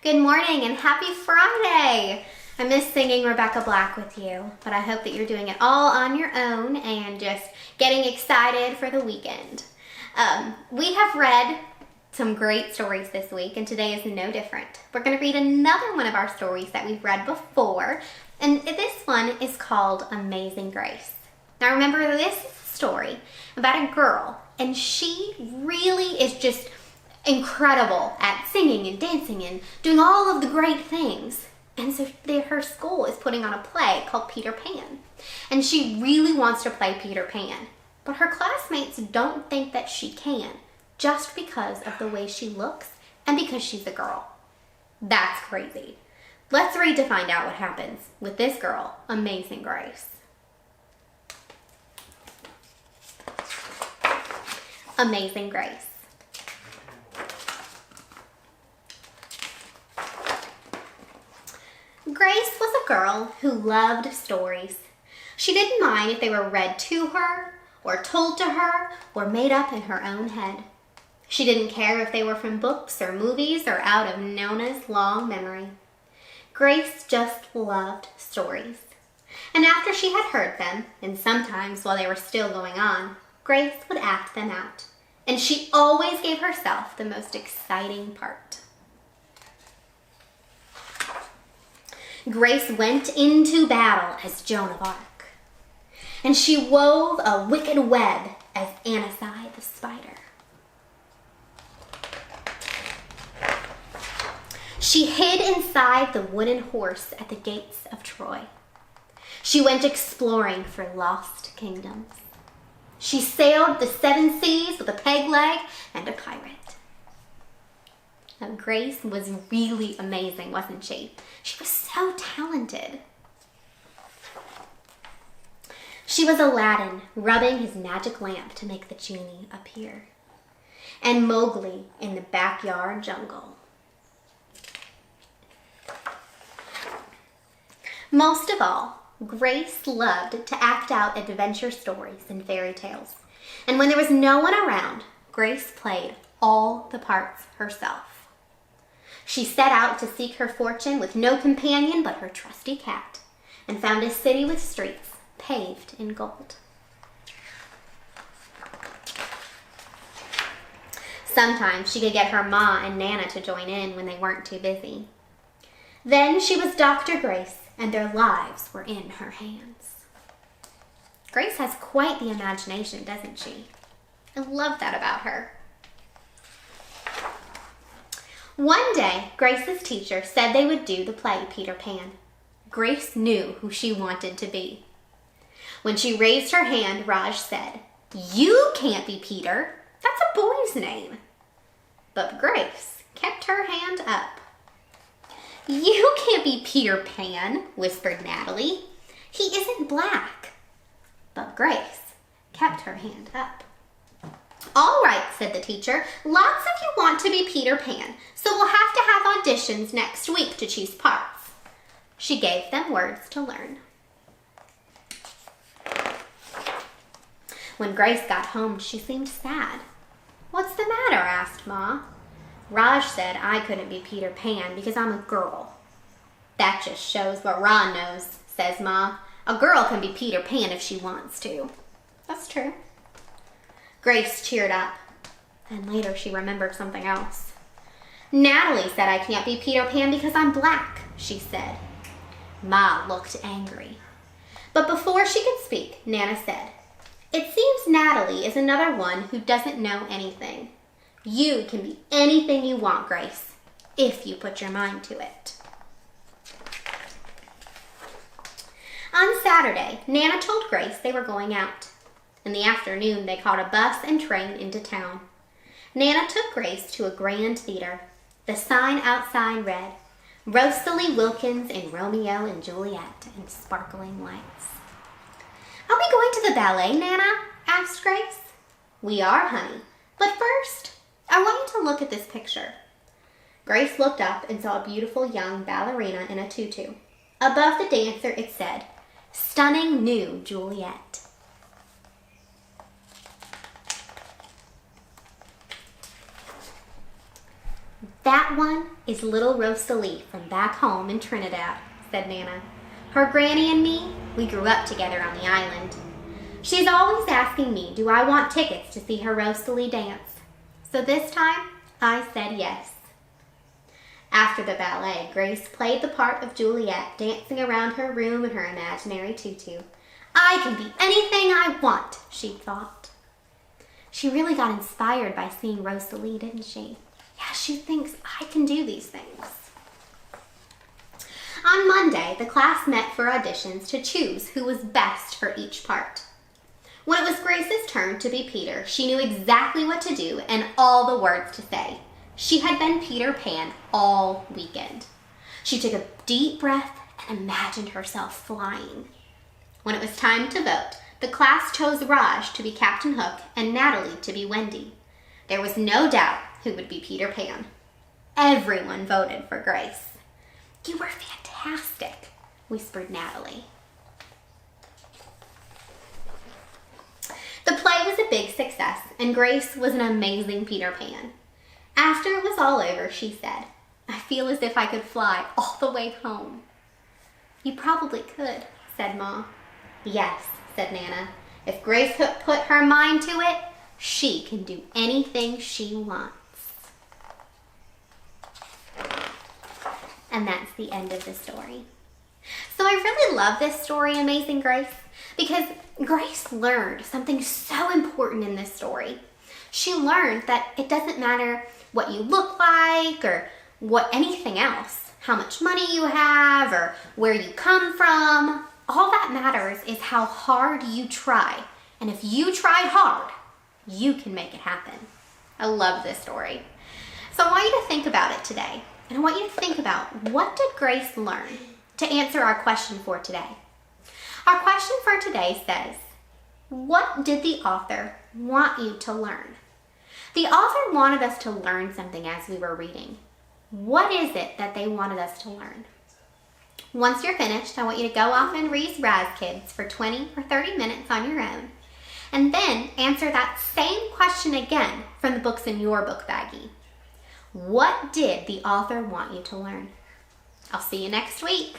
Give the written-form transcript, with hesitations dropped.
Good morning and happy Friday! I miss singing Rebecca Black with you, but I hope that you're doing it all on your own and just getting excited for the weekend. We have read some great stories this week, and today is no different. We're going to read another one of our stories that we've read before, and this one is called Amazing Grace. Now remember, this is a story about a girl, and she really is just incredible at singing and dancing and doing all of the great things. And so her school is putting on a play called Peter Pan. And she really wants to play Peter Pan. But her classmates don't think that she can, just because of the way she looks and because she's a girl. That's crazy. Let's read to find out what happens with this girl, Amazing Grace. Amazing Grace. Grace was a girl who loved stories. She didn't mind if they were read to her, or told to her, or made up in her own head. She didn't care if they were from books or movies or out of Nona's long memory. Grace just loved stories. And after she had heard them, and sometimes while they were still going on, Grace would act them out. And she always gave herself the most exciting part. Grace went into battle as Joan of Arc, and she wove a wicked web as Anasai the spider. She hid inside the wooden horse at the gates of Troy. She went exploring for lost kingdoms. She sailed the 7 seas with a peg leg and a pirate. Now, Grace was really amazing, wasn't she? She was so talented. She was Aladdin rubbing his magic lamp to make the genie appear, and Mowgli in the backyard jungle. Most of all, Grace loved to act out adventure stories and fairy tales. And when there was no one around, Grace played all the parts herself. She set out to seek her fortune with no companion but her trusty cat, and found a city with streets paved in gold. Sometimes she could get her ma and Nana to join in when they weren't too busy. Then she was Dr. Grace, and their lives were in her hands. Grace has quite the imagination, doesn't she? I love that about her. One day, Grace's teacher said they would do the play Peter Pan. Grace knew who she wanted to be. When she raised her hand, Raj said, "You can't be Peter. That's a boy's name." But Grace kept her hand up. "You can't be Peter Pan," whispered Natalie. "He isn't black." But Grace kept her hand up. "All right," said the teacher. "Lots of you want to be Peter Pan, so we'll have to have auditions next week to choose parts." She gave them words to learn. When Grace got home, she seemed sad. "What's the matter?" asked Ma. "Raj said I couldn't be Peter Pan because I'm a girl." "That just shows what Ron knows," says Ma. "A girl can be Peter Pan if she wants to." That's true. Grace cheered up, and later she remembered something else. "Natalie said I can't be Peter Pan because I'm black," she said. Ma looked angry. But before she could speak, Nana said, "It seems Natalie is another one who doesn't know anything. You can be anything you want, Grace, if you put your mind to it." On Saturday, Nana told Grace they were going out. In the afternoon, they caught a bus and train into town. Nana took Grace to a grand theater. The sign outside read, "Rosalie Wilkins in Romeo and Juliet," in sparkling lights. "Are we going to the ballet, Nana?" asked Grace. "We are, honey. But first, I want you to look at this picture." Grace looked up and saw a beautiful young ballerina in a tutu. Above the dancer, it said, "Stunning new Juliet." That one is little Rosalie from back home in Trinidad, said Nana. Her granny and me, we grew up together on the island. She's always asking me, do I want tickets to see her Rosalie dance? So this time, I said yes. After the ballet, Grace played the part of Juliet, dancing around her room in her imaginary tutu. I can be anything I want, she thought. She really got inspired by seeing Rosalie, didn't she? Yeah, she thinks I can do these things. On Monday, the class met for auditions to choose who was best for each part. When it was Grace's turn to be Peter, she knew exactly what to do and all the words to say. She had been Peter Pan all weekend. She took a deep breath and imagined herself flying. When it was time to vote, the class chose Raj to be Captain Hook and Natalie to be Wendy. There was no doubt who would be Peter Pan. Everyone voted for Grace. You were fantastic, whispered Natalie. The play was a big success, and Grace was an amazing Peter Pan. After it was all over, she said, I feel as if I could fly all the way home. You probably could, said Ma. Yes, said Nana. If Grace put her mind to it, she can do anything she wants. And that's the end of the story. So I really love this story, Amazing Grace, because Grace learned something so important in this story. She learned that it doesn't matter what you look like or what anything else, how much money you have or where you come from. All that matters is how hard you try. And if you try hard, you can make it happen. I love this story. So I want you to think about it today. And I want you to think about, what did Grace learn, to answer our question for today. Our question for today says, what did the author want you to learn? The author wanted us to learn something as we were reading. What is it that they wanted us to learn? Once you're finished, I want you to go off and read Raz Kids for 20 or 30 minutes on your own. And then answer that same question again from the books in your book baggie. What did the author want you to learn? I'll see you next week.